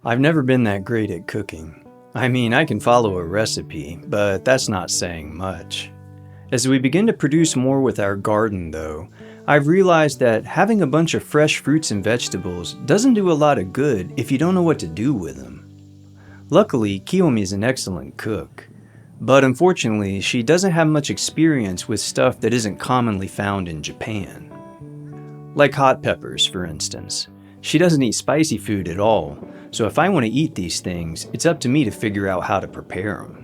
I've never been that great at cooking. I mean, I can follow a recipe, but that's not saying much. As we begin to produce more with our garden, though, I've realized that having a bunch of fresh fruits and vegetables doesn't do a lot of good if you don't know what to do with them. Luckily, Kiyomi is an excellent cook, but unfortunately, she doesn't have much experience with stuff that isn't commonly found in Japan. Like hot peppers, for instance. She doesn't eat spicy food at all, so if I want to eat these things, it's up to me to figure out how to prepare them.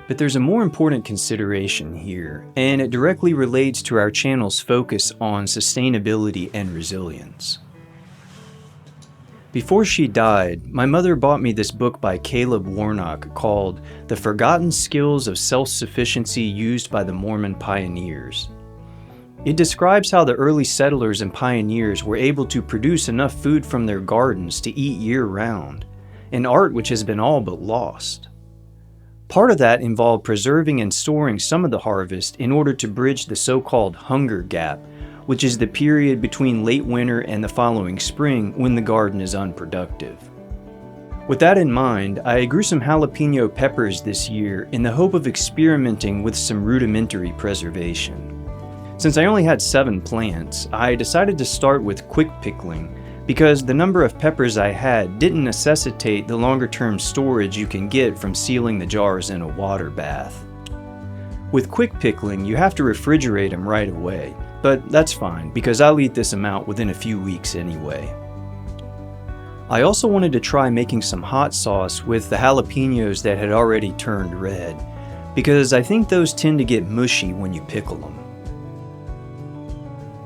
But there's a more important consideration here, and it directly relates to our channel's focus on sustainability and resilience. Before she died, my mother bought me this book by Caleb Warnock called The Forgotten Skills of Self-Sufficiency Used by the Mormon Pioneers. It describes how the early settlers and pioneers were able to produce enough food from their gardens to eat year-round, an art which has been all but lost. Part of that involved preserving and storing some of the harvest in order to bridge the so-called hunger gap, which is the period between late winter and the following spring when the garden is unproductive. With that in mind, I grew some jalapeno peppers this year in the hope of experimenting with some rudimentary preservation. Since I only had 7 plants, I decided to start with quick pickling because the number of peppers I had didn't necessitate the longer-term storage you can get from sealing the jars in a water bath. With quick pickling, you have to refrigerate them right away, but that's fine because I'll eat this amount within a few weeks anyway. I also wanted to try making some hot sauce with the jalapeños that had already turned red, because I think those tend to get mushy when you pickle them.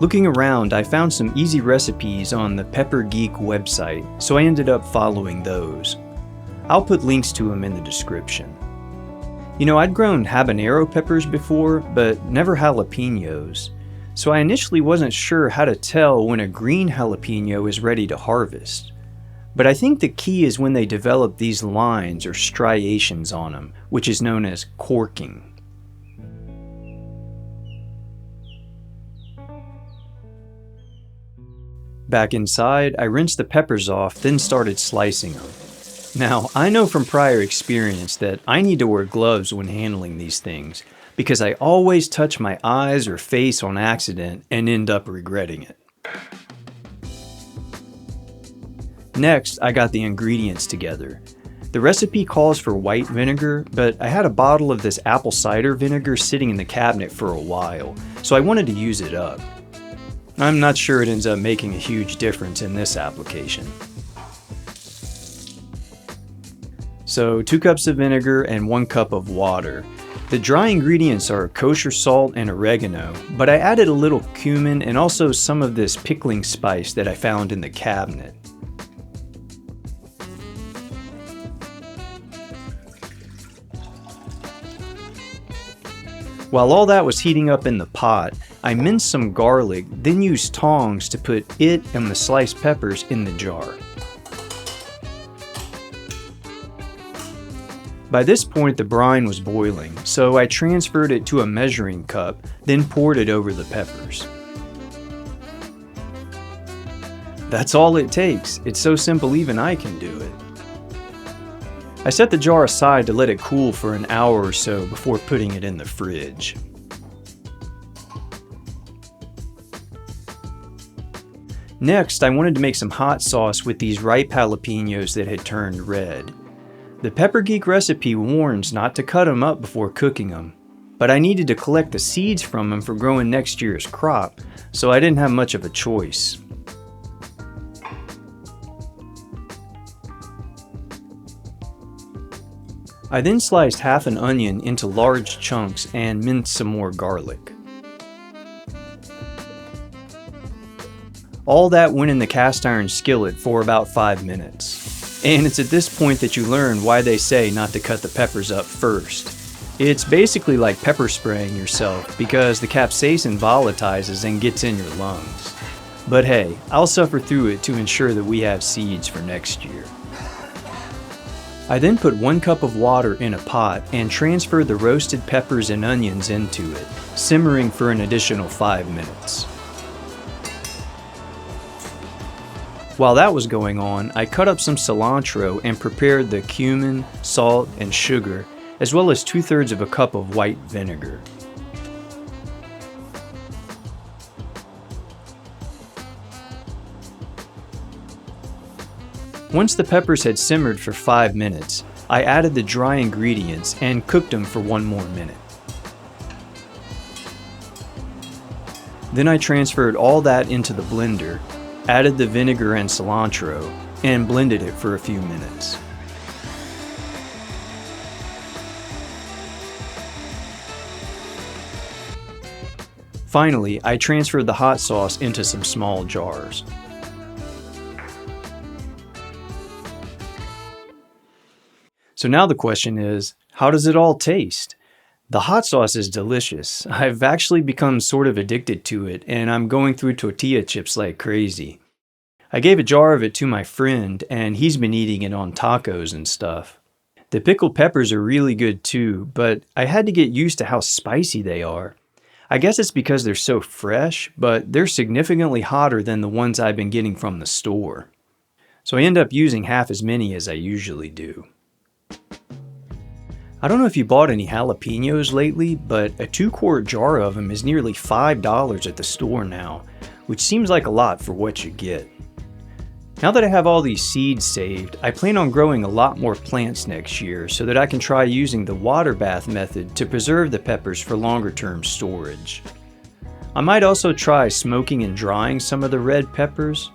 Looking around, I found some easy recipes on the Geek website, so I ended up following those. I'll put links to them in the description. You know, I'd grown habanero peppers before, but never jalapeños, so I initially wasn't sure how to tell when a green jalapeno is ready to harvest. But I think the key is when they develop these lines or striations on them, which is known as corking. Back inside, I rinsed the peppers off, then started slicing them. Now, I know from prior experience that I need to wear gloves when handling these things, because I always touch my eyes or face on accident and end up regretting it. Next, I got the ingredients together. The recipe calls for white vinegar, but I had a bottle of this apple cider vinegar sitting in the cabinet for a while, so I wanted to use it up. I'm not sure it ends up making a huge difference in this application. So 2 cups of vinegar and 1 cup of water. The dry ingredients are kosher salt and oregano, but I added a little cumin and also some of this pickling spice that I found in the cabinet. While all that was heating up in the pot, I minced some garlic, then used tongs to put it and the sliced peppers in the jar. By this point, the brine was boiling, so I transferred it to a measuring cup, then poured it over the peppers. That's all it takes. It's so simple even I can do it. I set the jar aside to let it cool for an hour or so before putting it in the fridge. Next, I wanted to make some hot sauce with these ripe jalapeños that had turned red. The Pepper Geek recipe warns not to cut them up before cooking them, but I needed to collect the seeds from them for growing next year's crop, so I didn't have much of a choice. I then sliced half an onion into large chunks and minced some more garlic. All that went in the cast iron skillet for about 5 minutes. And it's at this point that you learn why they say not to cut the peppers up first. It's basically like pepper spraying yourself because the capsaicin volatilizes and gets in your lungs. But hey, I'll suffer through it to ensure that we have seeds for next year. I then put 1 cup of water in a pot and transferred the roasted peppers and onions into it, simmering for an additional 5 minutes. While that was going on, I cut up some cilantro and prepared the cumin, salt, and sugar, as well as 2/3 of a cup of white vinegar. Once the peppers had simmered for 5 minutes, I added the dry ingredients and cooked them for 1 more minute. Then I transferred all that into the blender, added the vinegar and cilantro, and blended it for a few minutes. Finally, I transferred the hot sauce into some small jars. So now the question is, how does it all taste? The hot sauce is delicious. I've actually become sort of addicted to it, and I'm going through tortilla chips like crazy. I gave a jar of it to my friend, and he's been eating it on tacos and stuff. The pickled peppers are really good too, but I had to get used to how spicy they are. I guess it's because they're so fresh, but they're significantly hotter than the ones I've been getting from the store. So I end up using half as many as I usually do. I don't know if you bought any jalapeños lately, but a 2-quart jar of them is nearly $5 at the store now, which seems like a lot for what you get. Now that I have all these seeds saved, I plan on growing a lot more plants next year so that I can try using the water bath method to preserve the peppers for longer term storage. I might also try smoking and drying some of the red peppers,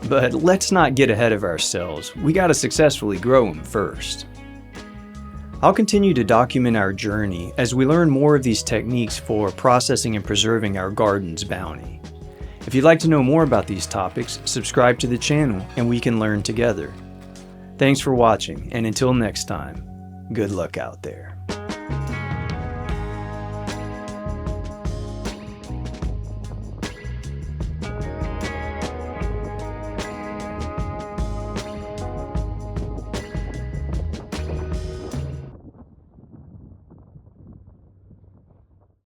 but let's not get ahead of ourselves. We gotta successfully grow them first. I'll continue to document our journey as we learn more of these techniques for processing and preserving our garden's bounty. If you'd like to know more about these topics, subscribe to the channel and we can learn together. Thanks for watching, and until next time, good luck out there.